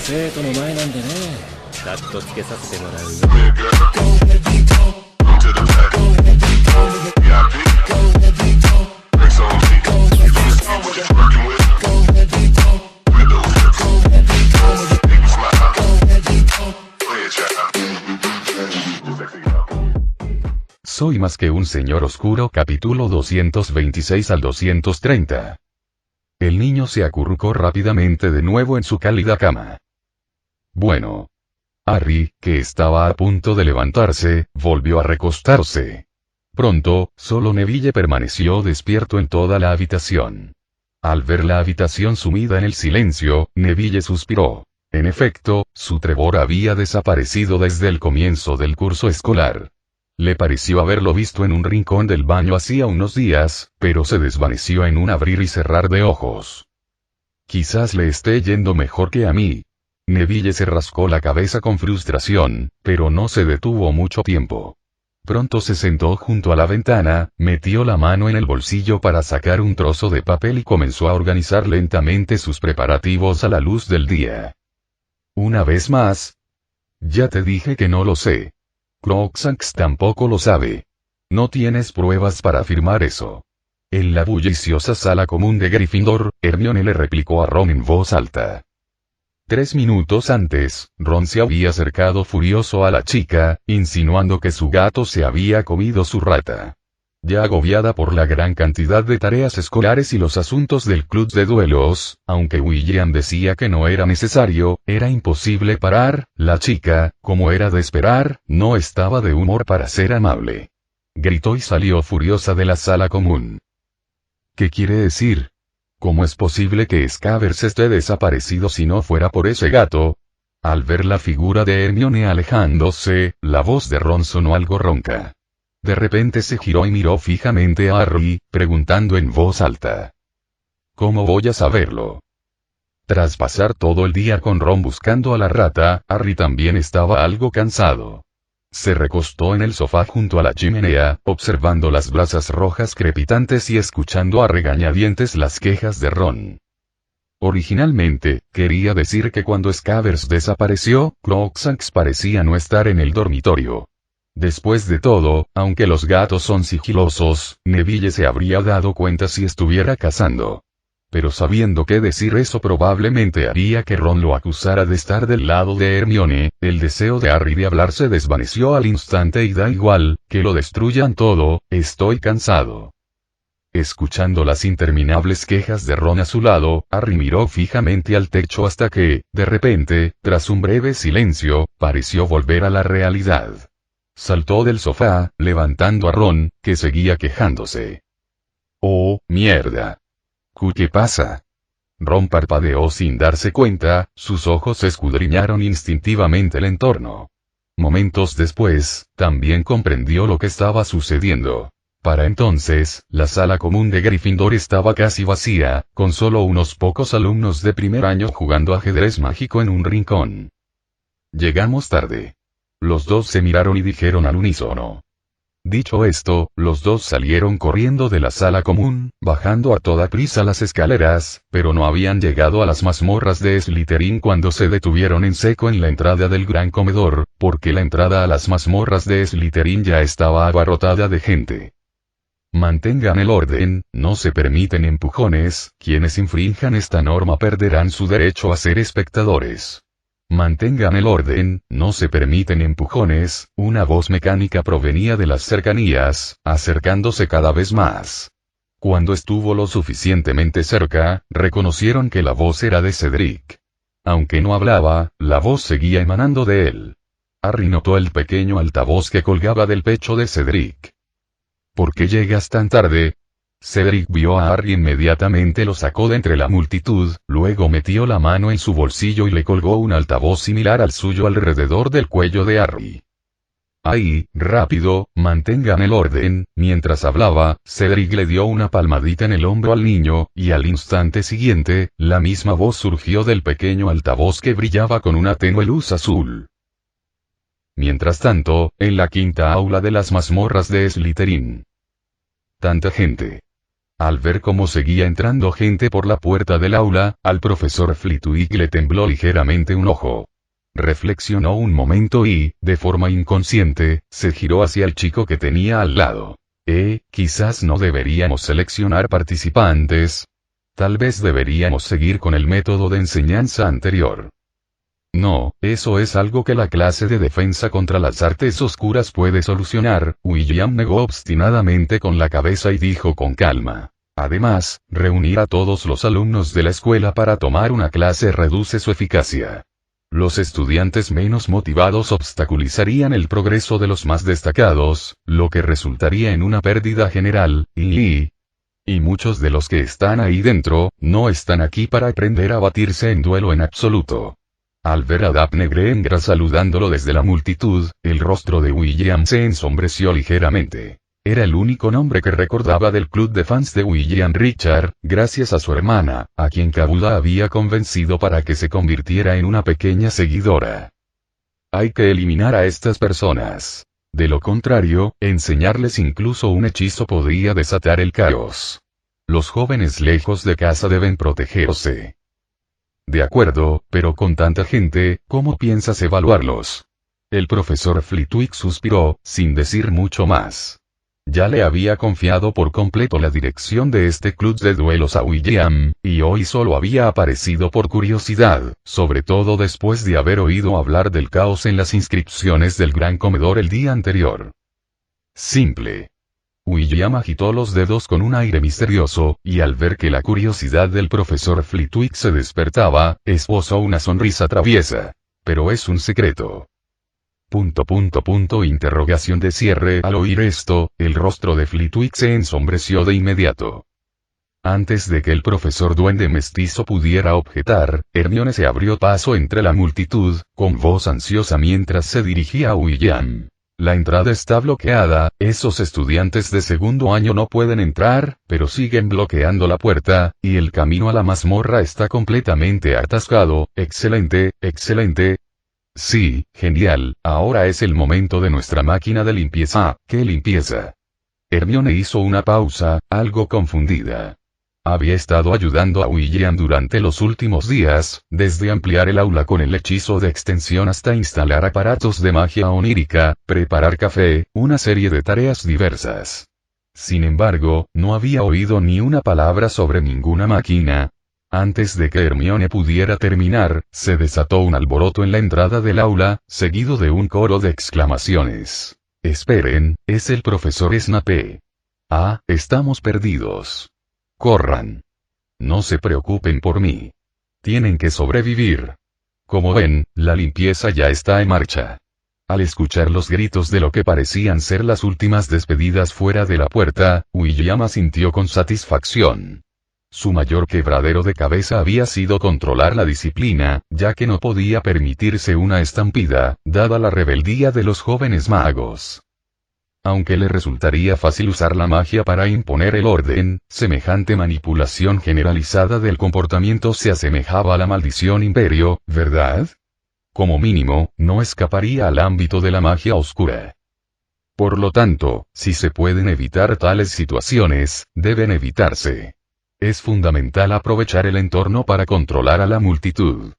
生徒の前なんでね。カットつけさせてもらうよ。Soy más que un señor oscuro, capítulo 226 al 230. El niño se acurrucó rápidamente de nuevo en su cálida cama. Bueno. Harry, que estaba a punto de levantarse, volvió a recostarse. Pronto, solo Neville permaneció despierto en toda la habitación. Al ver la habitación sumida en el silencio, Neville suspiró. En efecto, su Trevor había desaparecido desde el comienzo del curso escolar. Le pareció haberlo visto en un rincón del baño hacía unos días, pero se desvaneció en un abrir y cerrar de ojos. Quizás le esté yendo mejor que a mí. Neville se rascó la cabeza con frustración, pero no se detuvo mucho tiempo. Pronto se sentó junto a la ventana, metió la mano en el bolsillo para sacar un trozo de papel y comenzó a organizar lentamente sus preparativos a la luz del día. Una vez más. Ya te dije que no lo sé. Crookshanks tampoco lo sabe. No tienes pruebas para afirmar eso. En la bulliciosa sala común de Gryffindor, Hermione le replicó a Ron en voz alta. 3 minutos antes, Ron se había acercado furioso a la chica, insinuando que su gato se había comido su rata. Ya agobiada por la gran cantidad de tareas escolares y los asuntos del club de duelos, aunque William decía que no era necesario, era imposible parar, la chica, como era de esperar, no estaba de humor para ser amable. Gritó y salió furiosa de la sala común. ¿Qué quiere decir? ¿Cómo es posible que Scabbers esté desaparecido si no fuera por ese gato? Al ver la figura de Hermione alejándose, la voz de Ron sonó algo ronca. De repente se giró y miró fijamente a Harry, preguntando en voz alta. ¿Cómo voy a saberlo? Tras pasar todo el día con Ron buscando a la rata, Harry también estaba algo cansado. Se recostó en el sofá junto a la chimenea, observando las brasas rojas crepitantes y escuchando a regañadientes las quejas de Ron. Originalmente, quería decir que cuando Scabbers desapareció, Crookshanks parecía no estar en el dormitorio. Después de todo, aunque los gatos son sigilosos, Neville se habría dado cuenta si estuviera cazando. Pero sabiendo qué decir eso probablemente haría que Ron lo acusara de estar del lado de Hermione, el deseo de Harry de hablar se desvaneció al instante y da igual, que lo destruyan todo, estoy cansado. Escuchando las interminables quejas de Ron a su lado, Harry miró fijamente al techo hasta que, de repente, tras un breve silencio, pareció volver a la realidad. Saltó del sofá, levantando a Ron, que seguía quejándose. ¡Oh, mierda! ¿Qué pasa? Ron parpadeó sin darse cuenta, sus ojos escudriñaron instintivamente el entorno. Momentos después, también comprendió lo que estaba sucediendo. Para entonces, la sala común de Gryffindor estaba casi vacía, con solo unos pocos alumnos de primer año jugando ajedrez mágico en un rincón. Llegamos tarde. Los dos se miraron y dijeron al unísono. Dicho esto, los dos salieron corriendo de la sala común, bajando a toda prisa las escaleras, pero no habían llegado a las mazmorras de Slytherin cuando se detuvieron en seco en la entrada del gran comedor, porque la entrada a las mazmorras de Slytherin ya estaba abarrotada de gente. Mantengan el orden, no se permiten empujones, quienes infrinjan esta norma perderán su derecho a ser espectadores. Mantengan el orden, no se permiten empujones, una voz mecánica provenía de las cercanías, acercándose cada vez más. Cuando estuvo lo suficientemente cerca, reconocieron que la voz era de Cedric. Aunque no hablaba, la voz seguía emanando de él. Harry notó el pequeño altavoz que colgaba del pecho de Cedric. ¿Por qué llegas tan tarde? Cedric vio a Harry inmediatamente lo sacó de entre la multitud, luego metió la mano en su bolsillo y le colgó un altavoz similar al suyo alrededor del cuello de Harry. Ahí, rápido, mantengan el orden, mientras hablaba, Cedric le dio una palmadita en el hombro al niño, y al instante siguiente, la misma voz surgió del pequeño altavoz que brillaba con una tenue luz azul. Mientras tanto, en la quinta aula de las mazmorras de Slytherin. Tanta gente. Al ver cómo seguía entrando gente por la puerta del aula, al profesor Flitwick le tembló ligeramente un ojo. Reflexionó un momento y, de forma inconsciente, se giró hacia el chico que tenía al lado. Quizás no deberíamos seleccionar participantes. Tal vez deberíamos seguir con el método de enseñanza anterior. No, eso es algo que la clase de defensa contra las artes oscuras puede solucionar. William negó obstinadamente con la cabeza y dijo con calma. Además, reunir a todos los alumnos de la escuela para tomar una clase reduce su eficacia. Los estudiantes menos motivados obstaculizarían el progreso de los más destacados, lo que resultaría en una pérdida general, y muchos de los que están ahí dentro, no están aquí para aprender a batirse en duelo en absoluto. Al ver a Daphne Granger saludándolo desde la multitud, el rostro de William se ensombreció ligeramente. Era el único nombre que recordaba del club de fans de William Richard, gracias a su hermana, a quien Kabuda había convencido para que se convirtiera en una pequeña seguidora. Hay que eliminar a estas personas. De lo contrario, enseñarles incluso un hechizo podría desatar el caos. Los jóvenes lejos de casa deben protegerse. De acuerdo, pero con tanta gente, ¿cómo piensas evaluarlos? El profesor Flitwick suspiró, sin decir mucho más. Ya le había confiado por completo la dirección de este club de duelos a William, y hoy solo había aparecido por curiosidad, sobre todo después de haber oído hablar del caos en las inscripciones del gran comedor el día anterior. Simple. William agitó los dedos con un aire misterioso, y al ver que la curiosidad del profesor Flitwick se despertaba, esbozó una sonrisa traviesa. Pero es un secreto. Interrogación de cierre. Al oír esto, el rostro de Flitwick se ensombreció de inmediato. Antes de que el profesor duende mestizo pudiera objetar, Hermione se abrió paso entre la multitud, con voz ansiosa mientras se dirigía a William. La entrada está bloqueada, esos estudiantes de segundo año no pueden entrar, pero siguen bloqueando la puerta, y el camino a la mazmorra está completamente atascado. Excelente, excelente. Sí, genial, ahora es el momento de nuestra máquina de limpieza. ¿Qué limpieza? Hermione hizo una pausa, algo confundida. Había estado ayudando a William durante los últimos días, desde ampliar el aula con el hechizo de extensión hasta instalar aparatos de magia onírica, preparar café, una serie de tareas diversas. Sin embargo, no había oído ni una palabra sobre ninguna máquina. Antes de que Hermione pudiera terminar, se desató un alboroto en la entrada del aula, seguido de un coro de exclamaciones. Esperen, es el profesor Snape. Estamos perdidos. Corran. No se preocupen por mí. Tienen que sobrevivir. Como ven, la limpieza ya está en marcha. Al escuchar los gritos de lo que parecían ser las últimas despedidas fuera de la puerta, William asintió con satisfacción. Su mayor quebradero de cabeza había sido controlar la disciplina, ya que no podía permitirse una estampida, dada la rebeldía de los jóvenes magos. Aunque le resultaría fácil usar la magia para imponer el orden, semejante manipulación generalizada del comportamiento se asemejaba a la maldición imperio, ¿verdad? Como mínimo, no escaparía al ámbito de la magia oscura. Por lo tanto, si se pueden evitar tales situaciones, deben evitarse. Es fundamental aprovechar el entorno para controlar a la multitud.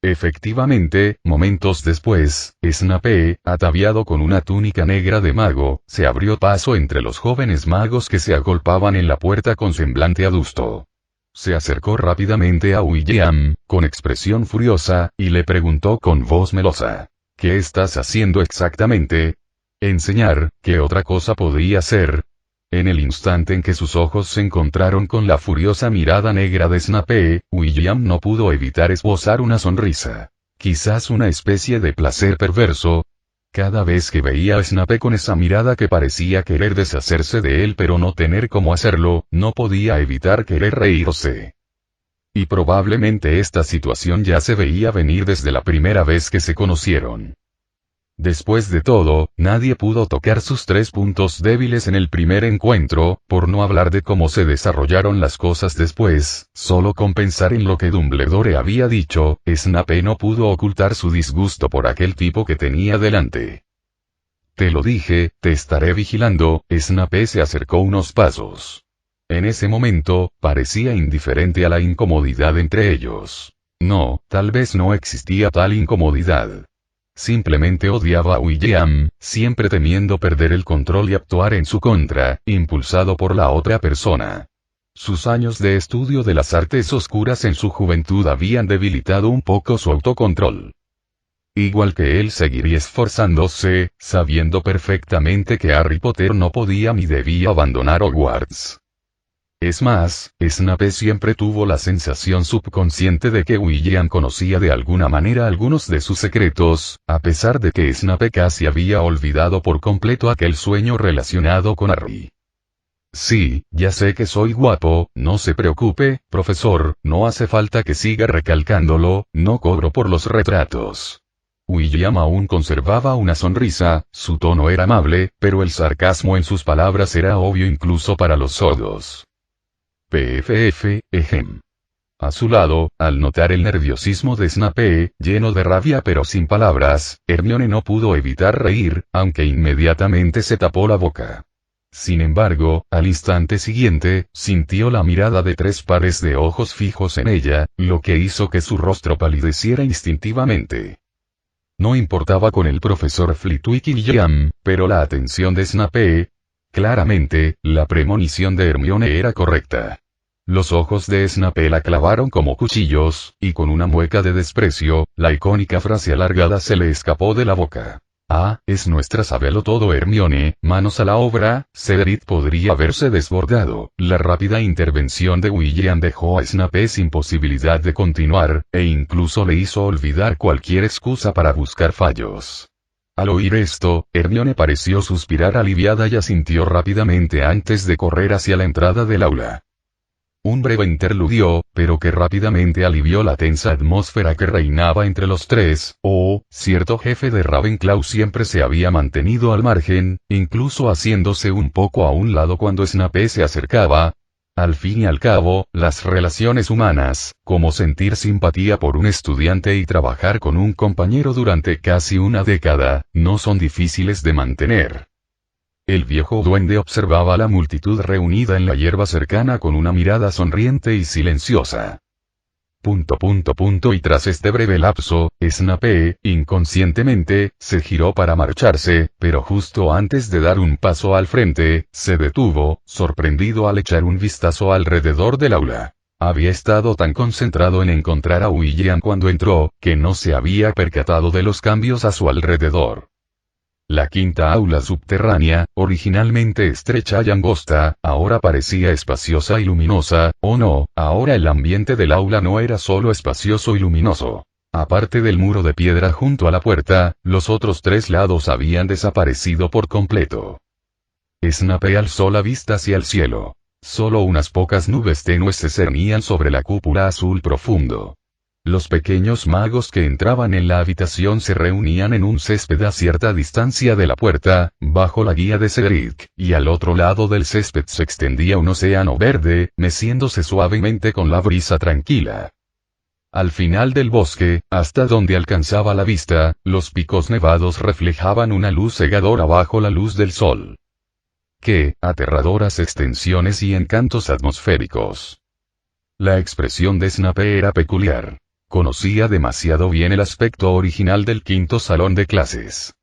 Efectivamente, momentos después, Snape, ataviado con una túnica negra de mago, se abrió paso entre los jóvenes magos que se agolpaban en la puerta con semblante adusto. Se acercó rápidamente a William, con expresión furiosa, y le preguntó con voz melosa. ¿Qué estás haciendo exactamente? Enseñar, ¿qué otra cosa podría ser? En el instante en que sus ojos se encontraron con la furiosa mirada negra de Snape, William no pudo evitar esbozar una sonrisa. Quizás una especie de placer perverso. Cada vez que veía a Snape con esa mirada que parecía querer deshacerse de él pero no tener cómo hacerlo, no podía evitar querer reírse. Y probablemente esta situación ya se veía venir desde la primera vez que se conocieron. Después de todo, nadie pudo tocar sus 3 puntos débiles en el primer encuentro, por no hablar de cómo se desarrollaron las cosas después. Solo con pensar en lo que Dumbledore había dicho, Snape no pudo ocultar su disgusto por aquel tipo que tenía delante. Te lo dije, te estaré vigilando. Snape se acercó unos pasos. En ese momento, parecía indiferente a la incomodidad entre ellos. No, tal vez no existía tal incomodidad. Simplemente odiaba a William, siempre temiendo perder el control y actuar en su contra, impulsado por la otra persona. Sus años de estudio de las artes oscuras en su juventud habían debilitado un poco su autocontrol. Igual que él seguiría esforzándose, sabiendo perfectamente que Harry Potter no podía ni debía abandonar Hogwarts. Es más, Snape siempre tuvo la sensación subconsciente de que William conocía de alguna manera algunos de sus secretos, a pesar de que Snape casi había olvidado por completo aquel sueño relacionado con Harry. Sí, ya sé que soy guapo, no se preocupe, profesor, no hace falta que siga recalcándolo, no cobro por los retratos. William aún conservaba una sonrisa, su tono era amable, pero el sarcasmo en sus palabras era obvio incluso para los sordos. PFF, ejem. A su lado, al notar el nerviosismo de Snape, lleno de rabia pero sin palabras, Hermione no pudo evitar reír, aunque inmediatamente se tapó la boca. Sin embargo, al instante siguiente, sintió la mirada de 3 pares de ojos fijos en ella, lo que hizo que su rostro palideciera instintivamente. No importaba con el profesor Flitwick y William, pero la atención de Snape... Claramente, la premonición de Hermione era correcta. Los ojos de Snape la clavaron como cuchillos, y con una mueca de desprecio, la icónica frase alargada se le escapó de la boca. Ah, es nuestra sábelo todo Hermione, manos a la obra. Cedric podría haberse desbordado. La rápida intervención de William dejó a Snape sin posibilidad de continuar, e incluso le hizo olvidar cualquier excusa para buscar fallos. Al oír esto, Hermione pareció suspirar aliviada y asintió rápidamente antes de correr hacia la entrada del aula. Un breve interludio, pero que rápidamente alivió la tensa atmósfera que reinaba entre los tres. Cierto jefe de Ravenclaw siempre se había mantenido al margen, incluso haciéndose un poco a un lado cuando Snape se acercaba. Al fin y al cabo, las relaciones humanas, como sentir simpatía por un estudiante y trabajar con un compañero durante casi una década, no son difíciles de mantener. El viejo duende observaba a la multitud reunida en la hierba cercana con una mirada sonriente y silenciosa. Y tras este breve lapso, Snape, inconscientemente, se giró para marcharse, pero justo antes de dar un paso al frente, se detuvo, sorprendido al echar un vistazo alrededor del aula. Había estado tan concentrado en encontrar a William cuando entró, que no se había percatado de los cambios a su alrededor. La quinta aula subterránea, originalmente estrecha y angosta, ahora parecía espaciosa y luminosa. Oh no, ahora el ambiente del aula no era solo espacioso y luminoso. Aparte del muro de piedra junto a la puerta, los otros 3 lados habían desaparecido por completo. Snape alzó la vista hacia el cielo. Solo unas pocas nubes tenues se cernían sobre la cúpula azul profundo. Los pequeños magos que entraban en la habitación se reunían en un césped a cierta distancia de la puerta, bajo la guía de Cedric, y al otro lado del césped se extendía un océano verde, meciéndose suavemente con la brisa tranquila. Al final del bosque, hasta donde alcanzaba la vista, los picos nevados reflejaban una luz cegadora bajo la luz del sol. ¡Qué aterradoras extensiones y encantos atmosféricos! La expresión de Snape era peculiar. Conocía demasiado bien el aspecto original del quinto salón de clases.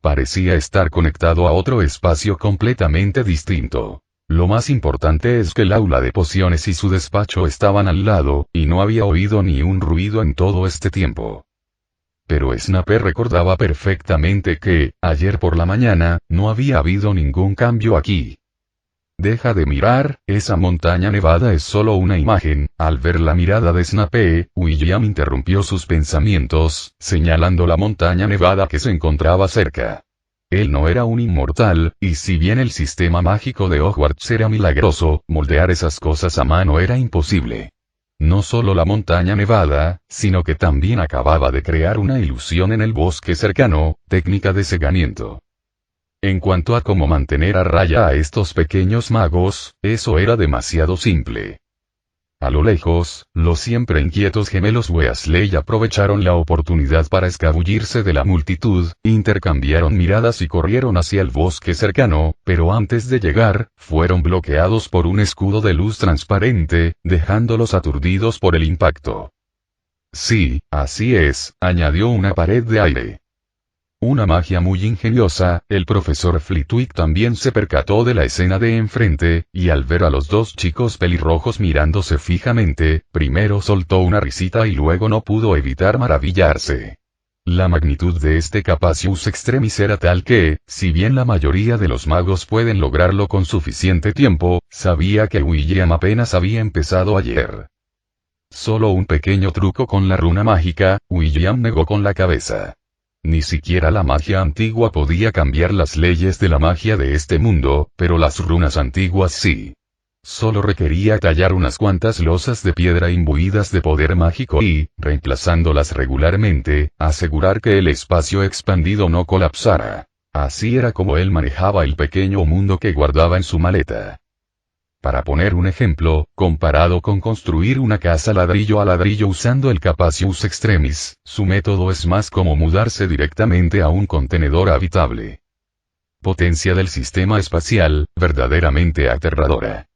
Parecía estar conectado a otro espacio completamente distinto. Lo más importante es que el aula de pociones y su despacho estaban al lado, y no había oído ni un ruido en todo este tiempo. Pero Snape recordaba perfectamente que, ayer por la mañana, no había habido ningún cambio aquí. Deja de mirar, esa montaña nevada es solo una imagen. Al ver la mirada de Snape, William interrumpió sus pensamientos, señalando la montaña nevada que se encontraba cerca. Él no era un inmortal, y si bien el sistema mágico de Hogwarts era milagroso, moldear esas cosas a mano era imposible. No solo la montaña nevada, sino que también acababa de crear una ilusión en el bosque cercano, técnica de cegamiento. En cuanto a cómo mantener a raya a estos pequeños magos, eso era demasiado simple. A lo lejos, los siempre inquietos gemelos Weasley aprovecharon la oportunidad para escabullirse de la multitud, intercambiaron miradas y corrieron hacia el bosque cercano, pero antes de llegar, fueron bloqueados por un escudo de luz transparente, dejándolos aturdidos por el impacto. Sí, así es, añadió una pared de aire. Una magia muy ingeniosa. El profesor Flitwick también se percató de la escena de enfrente, y al ver a los dos chicos pelirrojos mirándose fijamente, primero soltó una risita y luego no pudo evitar maravillarse. La magnitud de este Capacius Extremis era tal que, si bien la mayoría de los magos pueden lograrlo con suficiente tiempo, sabía que William apenas había empezado ayer. Solo un pequeño truco con la runa mágica. William negó con la cabeza. Ni siquiera la magia antigua podía cambiar las leyes de la magia de este mundo, pero las runas antiguas sí. Solo requería tallar unas cuantas losas de piedra imbuidas de poder mágico y, reemplazándolas regularmente, asegurar que el espacio expandido no colapsara. Así era como él manejaba el pequeño mundo que guardaba en su maleta. Para poner un ejemplo, comparado con construir una casa ladrillo a ladrillo usando el Capacius Extremis, su método es más como mudarse directamente a un contenedor habitable. Potencia del sistema espacial, verdaderamente aterradora.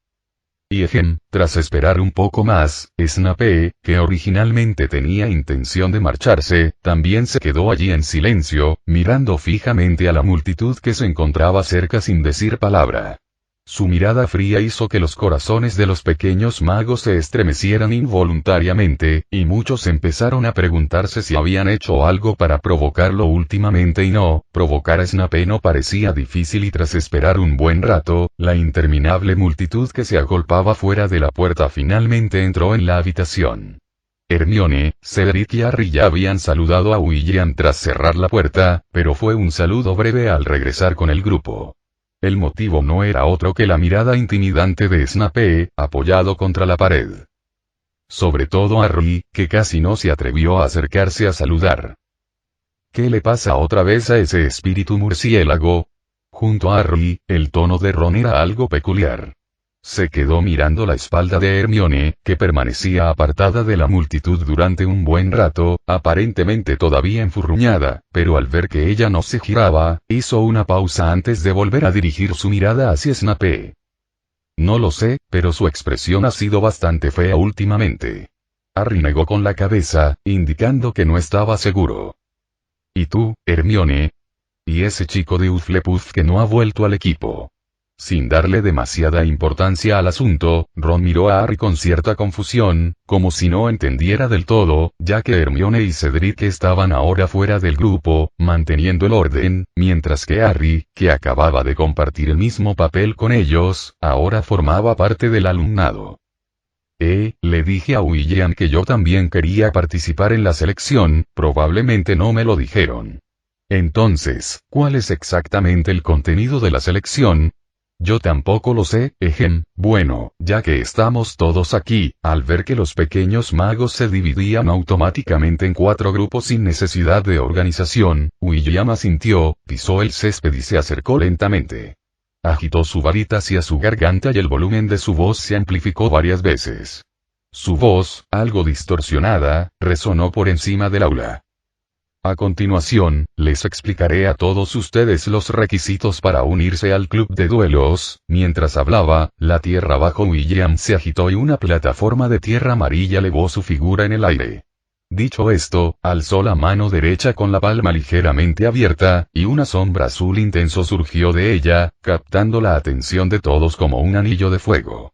Y tras esperar un poco más, Snape, que originalmente tenía intención de marcharse, también se quedó allí en silencio, mirando fijamente a la multitud que se encontraba cerca sin decir palabra. Su mirada fría hizo que los corazones de los pequeños magos se estremecieran involuntariamente, y muchos empezaron a preguntarse si habían hecho algo para provocarlo últimamente y no. Provocar a Snape no parecía difícil y tras esperar un buen rato, la interminable multitud que se agolpaba fuera de la puerta finalmente entró en la habitación. Hermione, Cedric y Harry ya habían saludado a William tras cerrar la puerta, pero fue un saludo breve al regresar con el grupo. El motivo no era otro que la mirada intimidante de Snape, apoyado contra la pared. Sobre todo Harry, que casi no se atrevió a acercarse a saludar. ¿Qué le pasa otra vez a ese espíritu murciélago? Junto a Harry, el tono de Ron era algo peculiar. Se quedó mirando la espalda de Hermione, que permanecía apartada de la multitud durante un buen rato, aparentemente todavía enfurruñada, pero al ver que ella no se giraba, hizo una pausa antes de volver a dirigir su mirada hacia Snape. No lo sé, pero su expresión ha sido bastante fea últimamente. Harry negó con la cabeza, indicando que no estaba seguro. ¿Y tú, Hermione? ¿Y ese chico de Hufflepuff que no ha vuelto al equipo? Sin darle demasiada importancia al asunto, Ron miró a Harry con cierta confusión, como si no entendiera del todo, ya que Hermione y Cedric estaban ahora fuera del grupo, manteniendo el orden, mientras que Harry, que acababa de compartir el mismo papel con ellos, ahora formaba parte del alumnado. Le dije a William que yo también quería participar en la selección, probablemente no me lo dijeron. Entonces, ¿cuál es exactamente el contenido de la selección? Yo tampoco lo sé. Bueno, ya que estamos todos aquí, al ver que los pequeños magos se dividían automáticamente en 4 grupos sin necesidad de organización, William asintió, pisó el césped y se acercó lentamente. Agitó su varita hacia su garganta y el volumen de su voz se amplificó varias veces. Su voz, algo distorsionada, resonó por encima del aula. A continuación, les explicaré a todos ustedes los requisitos para unirse al club de duelos. Mientras hablaba, la tierra bajo William se agitó y una plataforma de tierra amarilla elevó su figura en el aire. Dicho esto, alzó la mano derecha con la palma ligeramente abierta, y una sombra azul intenso surgió de ella, captando la atención de todos como un anillo de fuego.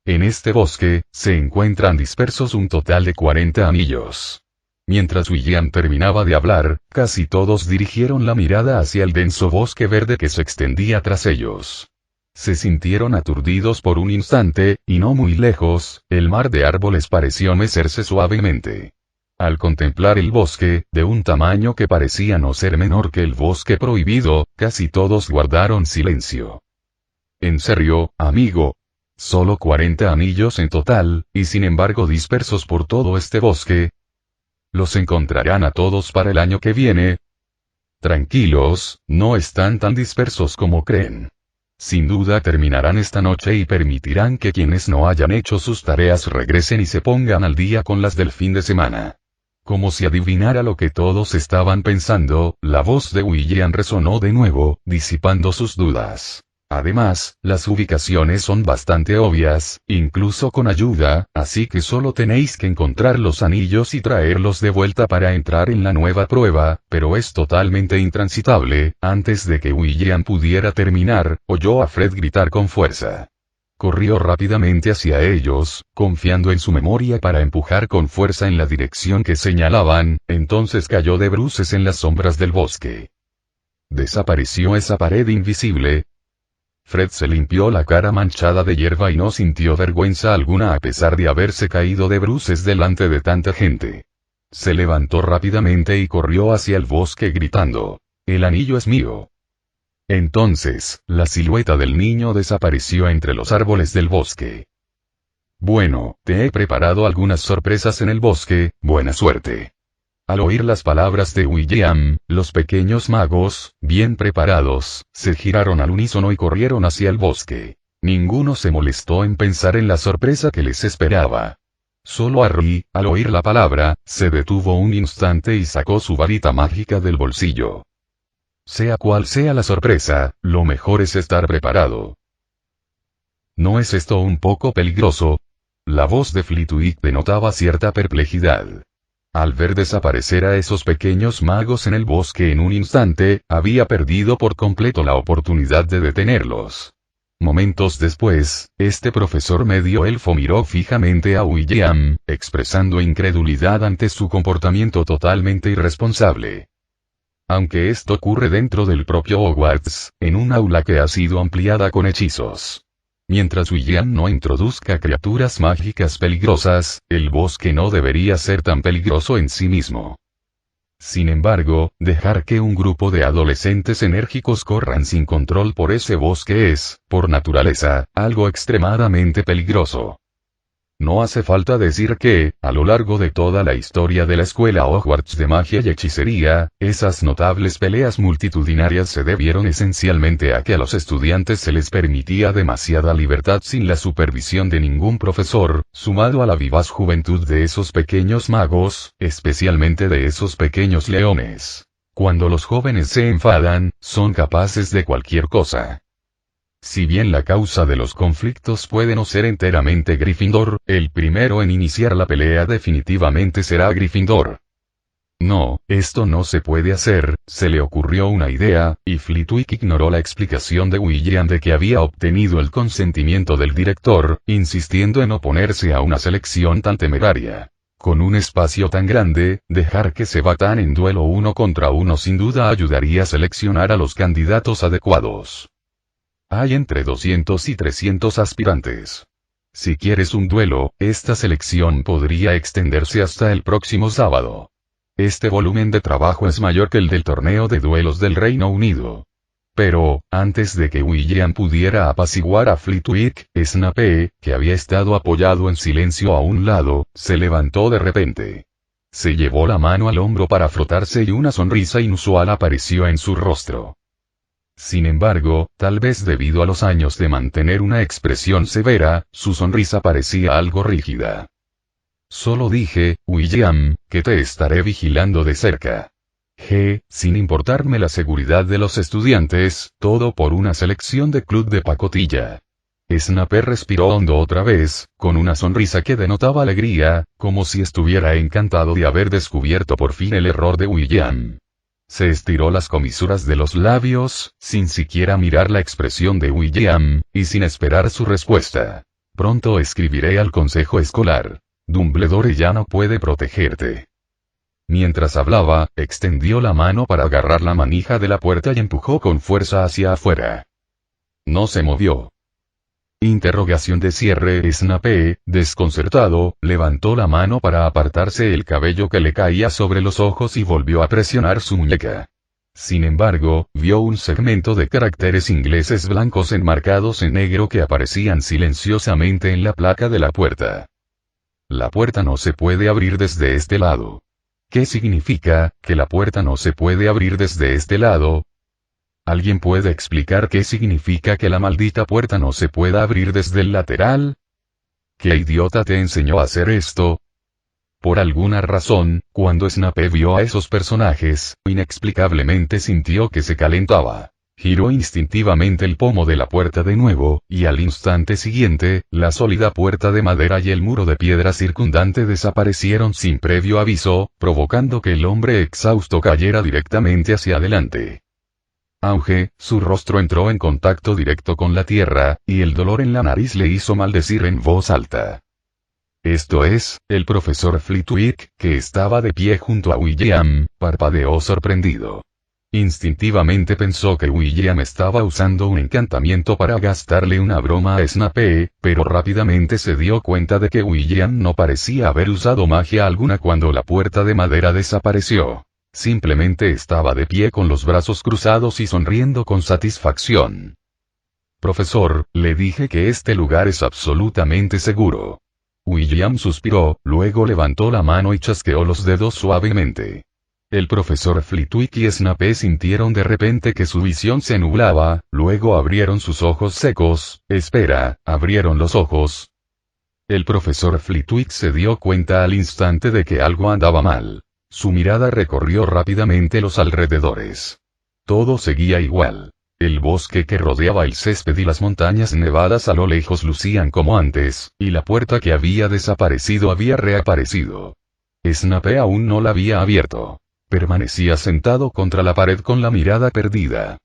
En este bosque, se encuentran dispersos un total de 40 anillos. Mientras William terminaba de hablar, casi todos dirigieron la mirada hacia el denso bosque verde que se extendía tras ellos. Se sintieron aturdidos por un instante, y no muy lejos, el mar de árboles pareció mecerse suavemente. Al contemplar el bosque, de un tamaño que parecía no ser menor que el bosque prohibido, casi todos guardaron silencio. ¿En serio, amigo? Solo 40 anillos en total, y sin embargo dispersos por todo este bosque. ¿Los encontrarán a todos para el año que viene? Tranquilos, no están tan dispersos como creen. Sin duda terminarán esta noche y permitirán que quienes no hayan hecho sus tareas regresen y se pongan al día con las del fin de semana. Como si adivinara lo que todos estaban pensando, la voz de William resonó de nuevo, disipando sus dudas. Además, las ubicaciones son bastante obvias, incluso con ayuda, así que solo tenéis que encontrar los anillos y traerlos de vuelta para entrar en la nueva prueba, pero es totalmente intransitable. Antes de que William pudiera terminar, oyó a Fred gritar con fuerza. Corrió rápidamente hacia ellos, confiando en su memoria para empujar con fuerza en la dirección que señalaban, entonces cayó de bruces en las sombras del bosque. Desapareció esa pared invisible. Fred se limpió la cara manchada de hierba y no sintió vergüenza alguna a pesar de haberse caído de bruces delante de tanta gente. Se levantó rápidamente y corrió hacia el bosque gritando: «El anillo es mío». Entonces, la silueta del niño desapareció entre los árboles del bosque. «Bueno, te he preparado algunas sorpresas en el bosque, buena suerte». Al oír las palabras de William, los pequeños magos, bien preparados, se giraron al unísono y corrieron hacia el bosque. Ninguno se molestó en pensar en la sorpresa que les esperaba. Solo Harry, al oír la palabra, se detuvo un instante y sacó su varita mágica del bolsillo. Sea cual sea la sorpresa, lo mejor es estar preparado. ¿No es esto un poco peligroso? La voz de Flitwick denotaba cierta perplejidad. Al ver desaparecer a esos pequeños magos en el bosque en un instante, había perdido por completo la oportunidad de detenerlos. Momentos después, este profesor medio elfo miró fijamente a William, expresando incredulidad ante su comportamiento totalmente irresponsable. Aunque esto ocurre dentro del propio Hogwarts, en un aula que ha sido ampliada con hechizos. Mientras William no introduzca criaturas mágicas peligrosas, el bosque no debería ser tan peligroso en sí mismo. Sin embargo, dejar que un grupo de adolescentes enérgicos corran sin control por ese bosque es, por naturaleza, algo extremadamente peligroso. No hace falta decir que, a lo largo de toda la historia de la escuela Hogwarts de magia y hechicería, esas notables peleas multitudinarias se debieron esencialmente a que a los estudiantes se les permitía demasiada libertad sin la supervisión de ningún profesor, sumado a la vivaz juventud de esos pequeños magos, especialmente de esos pequeños leones. Cuando los jóvenes se enfadan, son capaces de cualquier cosa. Si bien la causa de los conflictos puede no ser enteramente Gryffindor, el primero en iniciar la pelea definitivamente será Gryffindor. No, esto no se puede hacer, se le ocurrió una idea, y Flitwick ignoró la explicación de William de que había obtenido el consentimiento del director, insistiendo en oponerse a una selección tan temeraria. Con un espacio tan grande, dejar que se batan en duelo uno contra uno sin duda ayudaría a seleccionar a los candidatos adecuados. Hay entre 200 y 300 aspirantes. Si quieres un duelo, esta selección podría extenderse hasta el próximo sábado. Este volumen de trabajo es mayor que el del torneo de duelos del Reino Unido. Pero, antes de que William pudiera apaciguar a Flitwick, Snape, que había estado apoyado en silencio a un lado, se levantó de repente. Se llevó la mano al hombro para frotarse y una sonrisa inusual apareció en su rostro. Sin embargo, tal vez debido a los años de mantener una expresión severa, su sonrisa parecía algo rígida. Solo dije, William, que te estaré vigilando de cerca. Sin importarme la seguridad de los estudiantes, todo por una selección de club de pacotilla. Snape respiró hondo otra vez, con una sonrisa que denotaba alegría, como si estuviera encantado de haber descubierto por fin el error de William. Se estiró las comisuras de los labios, sin siquiera mirar la expresión de William, y sin esperar su respuesta. Pronto escribiré al consejo escolar. Dumbledore ya no puede protegerte. Mientras hablaba, extendió la mano para agarrar la manija de la puerta y empujó con fuerza hacia afuera. No se movió. Interrogación de cierre. Snape, desconcertado, levantó la mano para apartarse el cabello que le caía sobre los ojos y volvió a presionar su muñeca. Sin embargo, vio un segmento de caracteres ingleses blancos enmarcados en negro que aparecían silenciosamente en la placa de la puerta. La puerta no se puede abrir desde este lado. ¿Qué significa, que la puerta no se puede abrir desde este lado? ¿Alguien puede explicar qué significa que la maldita puerta no se pueda abrir desde el lateral? ¿Qué idiota te enseñó a hacer esto? Por alguna razón, cuando Snape vio a esos personajes, inexplicablemente sintió que se calentaba. Giró instintivamente el pomo de la puerta de nuevo, y al instante siguiente, la sólida puerta de madera y el muro de piedra circundante desaparecieron sin previo aviso, provocando que el hombre exhausto cayera directamente hacia adelante. Aunque, su rostro entró en contacto directo con la tierra, y el dolor en la nariz le hizo maldecir en voz alta. Esto es, el profesor Flitwick, que estaba de pie junto a William, parpadeó sorprendido. Instintivamente pensó que William estaba usando un encantamiento para gastarle una broma a Snape, pero rápidamente se dio cuenta de que William no parecía haber usado magia alguna cuando la puerta de madera desapareció. Simplemente estaba de pie con los brazos cruzados y sonriendo con satisfacción. Profesor, le dije que este lugar es absolutamente seguro. William suspiró, luego levantó la mano y chasqueó los dedos suavemente. El profesor Flitwick y Snape sintieron de repente que su visión se nublaba, luego abrieron sus ojos secos. Espera, abrieron los ojos. El profesor Flitwick se dio cuenta al instante de que algo andaba mal. Su mirada recorrió rápidamente los alrededores. Todo seguía igual. El bosque que rodeaba el césped y las montañas nevadas a lo lejos lucían como antes, y la puerta que había desaparecido había reaparecido. Snape aún no la había abierto. Permanecía sentado contra la pared con la mirada perdida.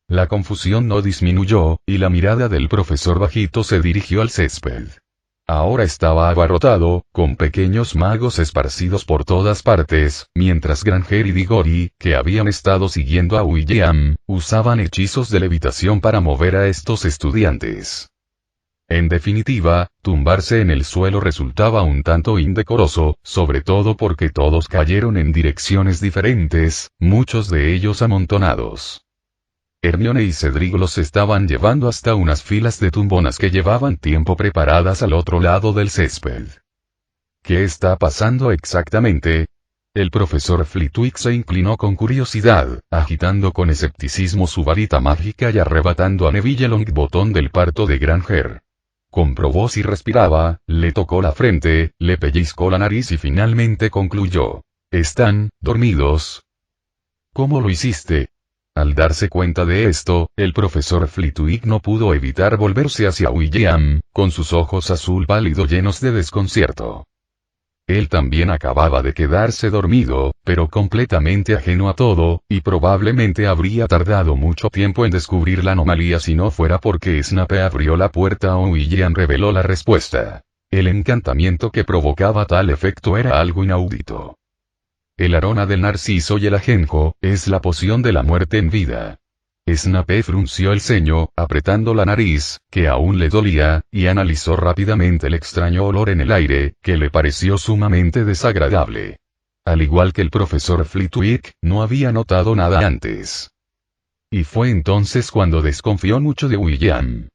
La confusión no disminuyó, y la mirada del profesor bajito se dirigió al césped. Ahora estaba abarrotado, con pequeños magos esparcidos por todas partes, mientras Granger y Diggory, que habían estado siguiendo a William, usaban hechizos de levitación para mover a estos estudiantes. En definitiva, tumbarse en el suelo resultaba un tanto indecoroso, sobre todo porque todos cayeron en direcciones diferentes, muchos de ellos amontonados. Hermione y Cedric los estaban llevando hasta unas filas de tumbonas que llevaban tiempo preparadas al otro lado del césped. ¿Qué está pasando exactamente? El profesor Flitwick se inclinó con curiosidad, agitando con escepticismo su varita mágica y arrebatando a Neville Longbottom del parto de Granger. Comprobó si respiraba, le tocó la frente, le pellizcó la nariz y finalmente concluyó. ¿Están dormidos? ¿Cómo lo hiciste? Al darse cuenta de esto, el profesor Flitwick no pudo evitar volverse hacia William, con sus ojos azul pálido llenos de desconcierto. Él también acababa de quedarse dormido, pero completamente ajeno a todo, y probablemente habría tardado mucho tiempo en descubrir la anomalía si no fuera porque Snape abrió la puerta o William reveló la respuesta. El encantamiento que provocaba tal efecto era algo inaudito. El aroma del narciso y el ajenjo, es la poción de la muerte en vida. Snape frunció el ceño, apretando la nariz, que aún le dolía, y analizó rápidamente el extraño olor en el aire, que le pareció sumamente desagradable. Al igual que el profesor Flitwick, no había notado nada antes. Y fue entonces cuando desconfió mucho de William.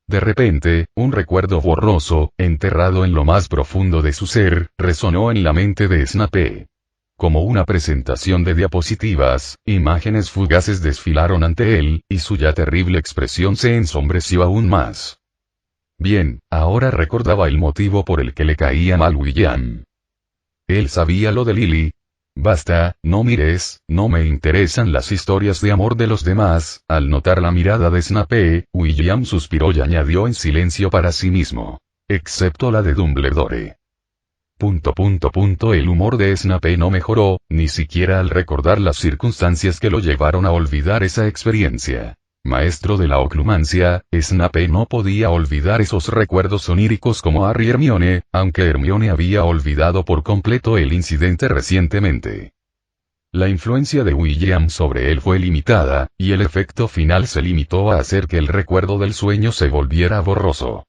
De repente, un recuerdo borroso, enterrado en lo más profundo de su ser, resonó en la mente de Snape. Como una presentación de diapositivas, imágenes fugaces desfilaron ante él, y su ya terrible expresión se ensombreció aún más. Bien, ahora recordaba el motivo por el que le caía mal William. Él sabía lo de Lily. Basta, no mires, no me interesan las historias de amor de los demás. Al notar la mirada de Snape, William suspiró y añadió en silencio para sí mismo. Excepto la de Dumbledore. El humor de Snape no mejoró, ni siquiera al recordar las circunstancias que lo llevaron a olvidar esa experiencia. Maestro de la oclumancia, Snape no podía olvidar esos recuerdos oníricos como Harry y Hermione, aunque Hermione había olvidado por completo el incidente recientemente. La influencia de William sobre él fue limitada, y el efecto final se limitó a hacer que el recuerdo del sueño se volviera borroso.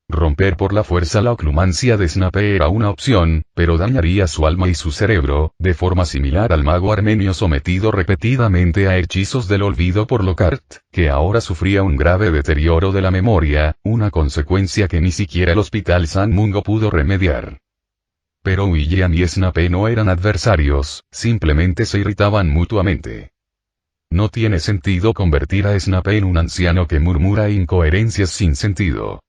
Romper por la fuerza la oclumancia de Snape era una opción, pero dañaría su alma y su cerebro, de forma similar al mago armenio sometido repetidamente a hechizos del olvido por Lockhart, que ahora sufría un grave deterioro de la memoria, una consecuencia que ni siquiera el Hospital San Mungo pudo remediar. Pero William y Snape no eran adversarios, simplemente se irritaban mutuamente. No tiene sentido convertir a Snape en un anciano que murmura incoherencias sin sentido.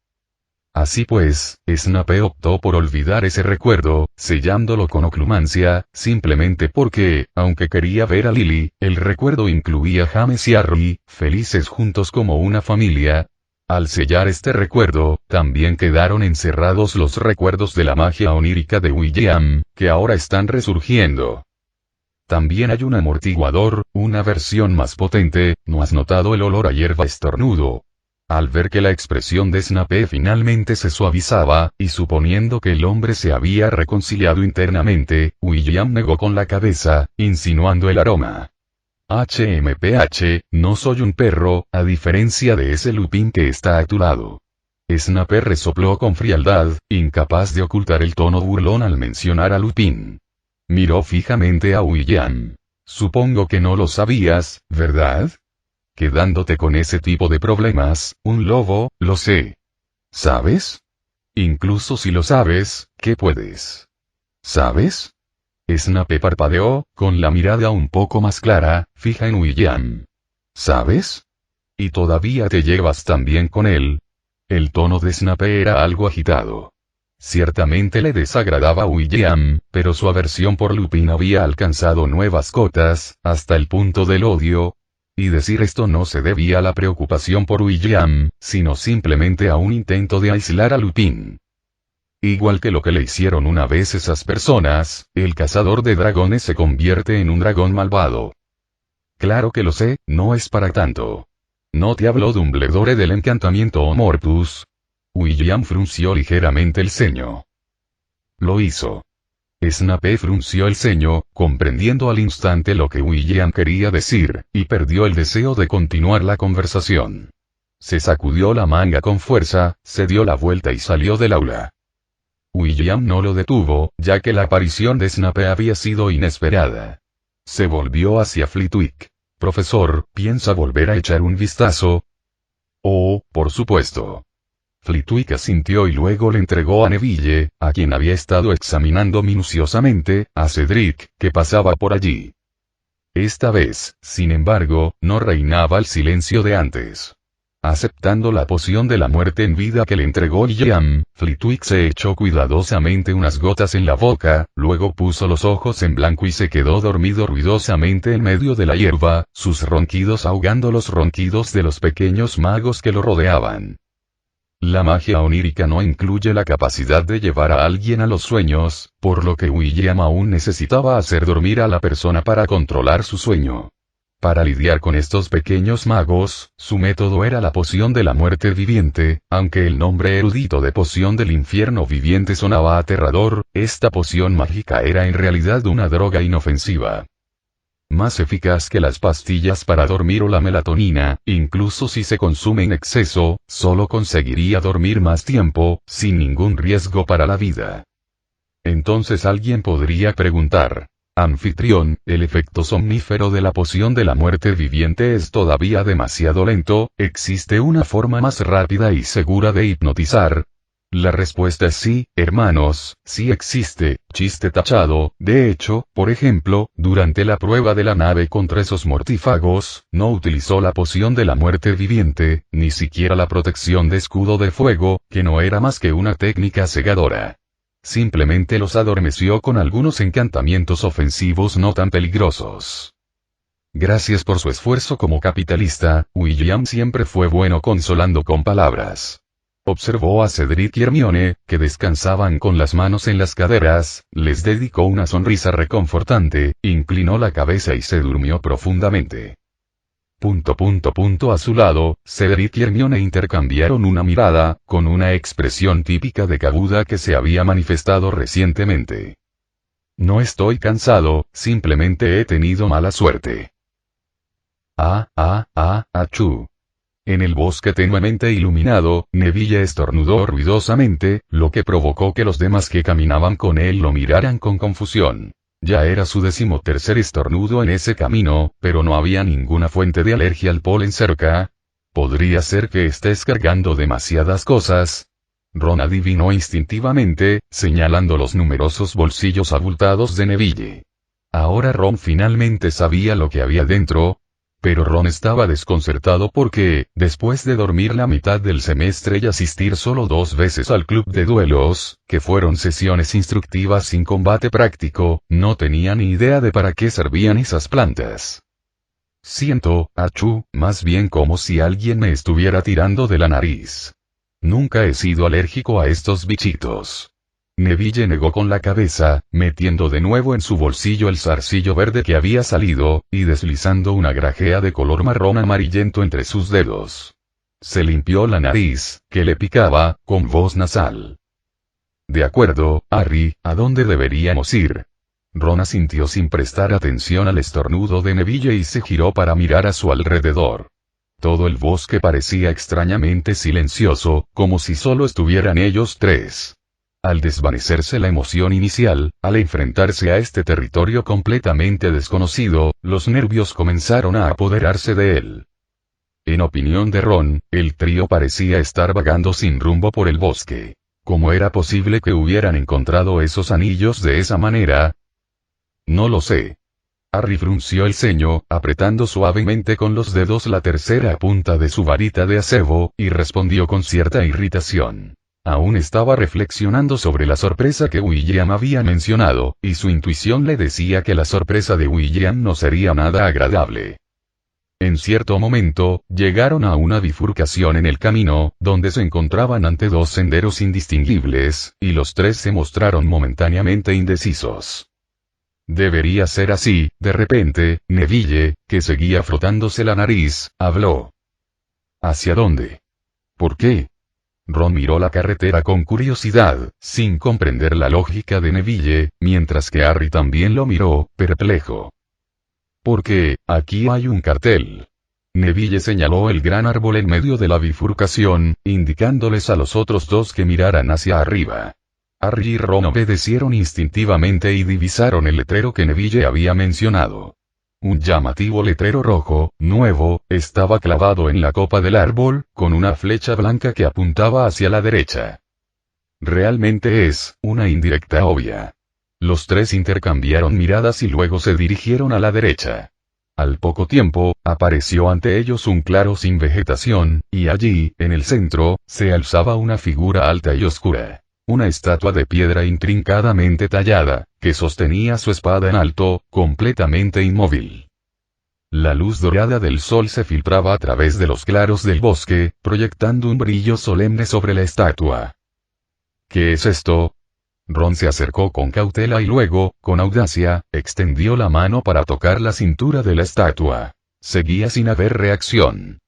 Así pues, Snape optó por olvidar ese recuerdo, sellándolo con oclumancia, simplemente porque, aunque quería ver a Lily, el recuerdo incluía a James y a Harry, felices juntos como una familia. Al sellar este recuerdo, también quedaron encerrados los recuerdos de la magia onírica de William, que ahora están resurgiendo. También hay un amortiguador, una versión más potente. ¿No has notado el olor a hierba estornudo? Al ver que la expresión de Snape finalmente se suavizaba, y suponiendo que el hombre se había reconciliado internamente, William negó con la cabeza, insinuando el aroma. HMPH, no soy un perro, a diferencia de ese Lupin que está a tu lado. Snape resopló con frialdad, incapaz de ocultar el tono burlón al mencionar a Lupin. Miró fijamente a William. Supongo que no lo sabías, ¿verdad? Quedándote con ese tipo de problemas, un lobo, lo sé. ¿Sabes? Incluso si lo sabes, ¿qué puedes? ¿Sabes? Snape parpadeó, con la mirada un poco más clara, fija en William. ¿Sabes? ¿Y todavía te llevas tan bien con él? El tono de Snape era algo agitado. Ciertamente le desagradaba a William, pero su aversión por Lupin había alcanzado nuevas cotas, hasta el punto del odio. Y decir esto no se debía a la preocupación por William, sino simplemente a un intento de aislar a Lupin. Igual que lo que le hicieron una vez esas personas, el cazador de dragones se convierte en un dragón malvado. Claro que lo sé, no es para tanto. ¿No te habló Dumbledore del encantamiento Homortus? William frunció ligeramente el ceño. Lo hizo. Snape frunció el ceño, comprendiendo al instante lo que William quería decir, y perdió el deseo de continuar la conversación. Se sacudió la manga con fuerza, se dio la vuelta y salió del aula. William no lo detuvo, ya que la aparición de Snape había sido inesperada. Se volvió hacia Flitwick. «Profesor, ¿piensa volver a echar un vistazo?» «Oh, por supuesto». Flitwick asintió y luego le entregó a Neville, a quien había estado examinando minuciosamente, a Cedric, que pasaba por allí. Esta vez, sin embargo, no reinaba el silencio de antes. Aceptando la poción de la muerte en vida que le entregó William, Flitwick se echó cuidadosamente unas gotas en la boca, luego puso los ojos en blanco y se quedó dormido ruidosamente en medio de la hierba, sus ronquidos ahogando los ronquidos de los pequeños magos que lo rodeaban. La magia onírica no incluye la capacidad de llevar a alguien a los sueños, por lo que William aún necesitaba hacer dormir a la persona para controlar su sueño. Para lidiar con estos pequeños magos, su método era la poción de la muerte viviente. Aunque el nombre erudito de poción del infierno viviente sonaba aterrador, esta poción mágica era en realidad una droga inofensiva. Más eficaz que las pastillas para dormir o la melatonina, incluso si se consume en exceso, solo conseguiría dormir más tiempo, sin ningún riesgo para la vida. Entonces alguien podría preguntar: «Anfitrión, el efecto somnífero de la poción de la muerte viviente es todavía demasiado lento, ¿existe una forma más rápida y segura de hipnotizar?» La respuesta es sí, hermanos, sí existe, chiste tachado. De hecho, por ejemplo, durante la prueba de la nave contra esos mortífagos, no utilizó la poción de la muerte viviente, ni siquiera la protección de escudo de fuego, que no era más que una técnica cegadora. Simplemente los adormeció con algunos encantamientos ofensivos no tan peligrosos. Gracias por su esfuerzo como capitalista, William siempre fue bueno consolando con palabras. Observó a Cedric y Hermione, que descansaban con las manos en las caderas, les dedicó una sonrisa reconfortante, inclinó la cabeza y se durmió profundamente. A su lado, Cedric y Hermione intercambiaron una mirada, con una expresión típica de Kabuda que se había manifestado recientemente. «No estoy cansado, simplemente he tenido mala suerte». Achú. En el bosque tenuemente iluminado, Neville estornudó ruidosamente, lo que provocó que los demás que caminaban con él lo miraran con confusión. Ya era su 13º estornudo en ese camino, pero no había ninguna fuente de alergia al polen cerca. ¿Podría ser que estés cargando demasiadas cosas? Ron adivinó instintivamente, señalando los numerosos bolsillos abultados de Neville. Ahora Ron finalmente sabía lo que había dentro. pero Ron estaba desconcertado porque, después de dormir la mitad del semestre y asistir solo 2 veces al club de duelos, que fueron sesiones instructivas sin combate práctico, no tenía ni idea de para qué servían esas plantas. Siento, achú, más bien como si alguien me estuviera tirando de la nariz. Nunca he sido alérgico a estos bichitos. Neville negó con la cabeza, metiendo de nuevo en su bolsillo el zarcillo verde que había salido, y deslizando una grajea de color marrón amarillento entre sus dedos. Se limpió la nariz, que le picaba, con voz nasal. De acuerdo, Harry, ¿a dónde deberíamos ir? Ron asintió sin prestar atención al estornudo de Neville y se giró para mirar a su alrededor. Todo el bosque parecía extrañamente silencioso, como si solo estuvieran ellos tres. Al desvanecerse la emoción inicial, al enfrentarse a este territorio completamente desconocido, los nervios comenzaron a apoderarse de él. En opinión de Ron, el trío parecía estar vagando sin rumbo por el bosque. ¿Cómo era posible que hubieran encontrado esos anillos de esa manera? No lo sé. Harry frunció el ceño, apretando suavemente con los dedos la tercera punta de su varita de acebo, y respondió con cierta irritación. Aún estaba reflexionando sobre la sorpresa que William había mencionado, y su intuición le decía que la sorpresa de William no sería nada agradable. En cierto momento, llegaron a una bifurcación en el camino, donde se encontraban ante 2 senderos indistinguibles, y los tres se mostraron momentáneamente indecisos. Debería ser así, de repente, Neville, que seguía frotándose la nariz, habló. ¿Hacia dónde? ¿Por qué? Ron miró la carretera con curiosidad, sin comprender la lógica de Neville, mientras que Harry también lo miró, perplejo. Porque, aquí hay un cartel. Neville señaló el gran árbol en medio de la bifurcación, indicándoles a los otros 2 que miraran hacia arriba. Harry y Ron obedecieron instintivamente y divisaron el letrero que Neville había mencionado. Un llamativo letrero rojo, nuevo, estaba clavado en la copa del árbol, con una flecha blanca que apuntaba hacia la derecha. Realmente es una indirecta obvia. Los tres intercambiaron miradas y luego se dirigieron a la derecha. Al poco tiempo, apareció ante ellos un claro sin vegetación, y allí, en el centro, se alzaba una figura alta y oscura. Una estatua de piedra intrincadamente tallada, que sostenía su espada en alto, completamente inmóvil. La luz dorada del sol se filtraba a través de los claros del bosque, proyectando un brillo solemne sobre la estatua. ¿Qué es esto? Ron se acercó con cautela y luego, con audacia, extendió la mano para tocar la cintura de la estatua. Seguía sin haber reacción.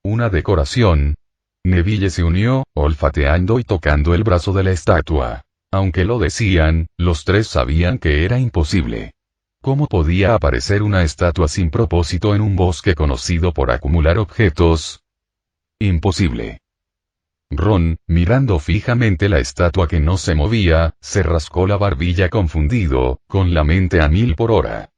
Una decoración. Neville se unió, olfateando y tocando el brazo de la estatua. Aunque lo decían, los tres sabían que era imposible. ¿Cómo podía aparecer una estatua sin propósito en un bosque conocido por acumular objetos? Imposible. Ron, mirando fijamente la estatua que no se movía, se rascó la barbilla confundido, con la mente a 1000 por hora.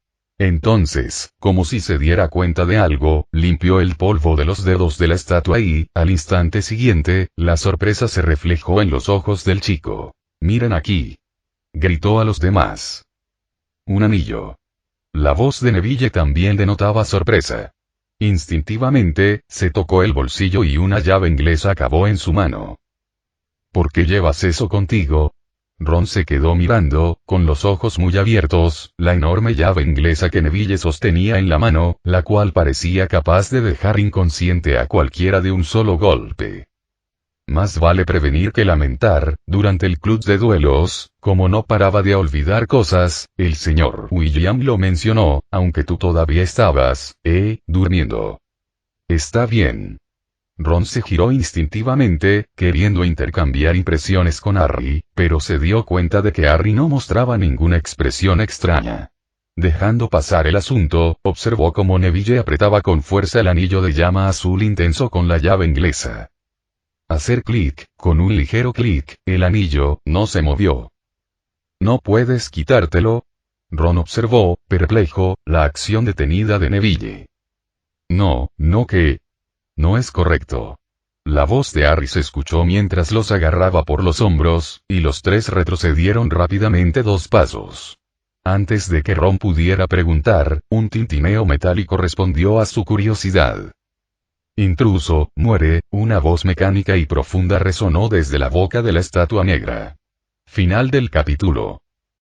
Entonces, como si se diera cuenta de algo, limpió el polvo de los dedos de la estatua y, al instante siguiente, la sorpresa se reflejó en los ojos del chico. «Miren aquí», gritó a los demás. «Un anillo». La voz de Neville también denotaba sorpresa. Instintivamente, se tocó el bolsillo y una llave inglesa acabó en su mano. «¿Por qué llevas eso contigo?» Ron se quedó mirando, con los ojos muy abiertos, la enorme llave inglesa que Neville sostenía en la mano, la cual parecía capaz de dejar inconsciente a cualquiera de un solo golpe. Más vale prevenir que lamentar, durante el club de duelos, como no paraba de olvidar cosas, el señor William lo mencionó, aunque tú todavía estabas, durmiendo. Está bien. Ron se giró instintivamente, queriendo intercambiar impresiones con Harry, pero se dio cuenta de que Harry no mostraba ninguna expresión extraña. Dejando pasar el asunto, observó cómo Neville apretaba con fuerza el anillo de llama azul intenso con la llave inglesa. Hacer clic, con un ligero clic, el anillo no se movió. ¿No puedes quitártelo? Ron observó, perplejo, la acción detenida de Neville. No que... No es correcto. La voz de Harry se escuchó mientras los agarraba por los hombros, y los tres retrocedieron rápidamente 2 pasos. Antes de que Ron pudiera preguntar, un tintineo metálico respondió a su curiosidad. Intruso, muere, una voz mecánica y profunda resonó desde la boca de la estatua negra. Final del capítulo.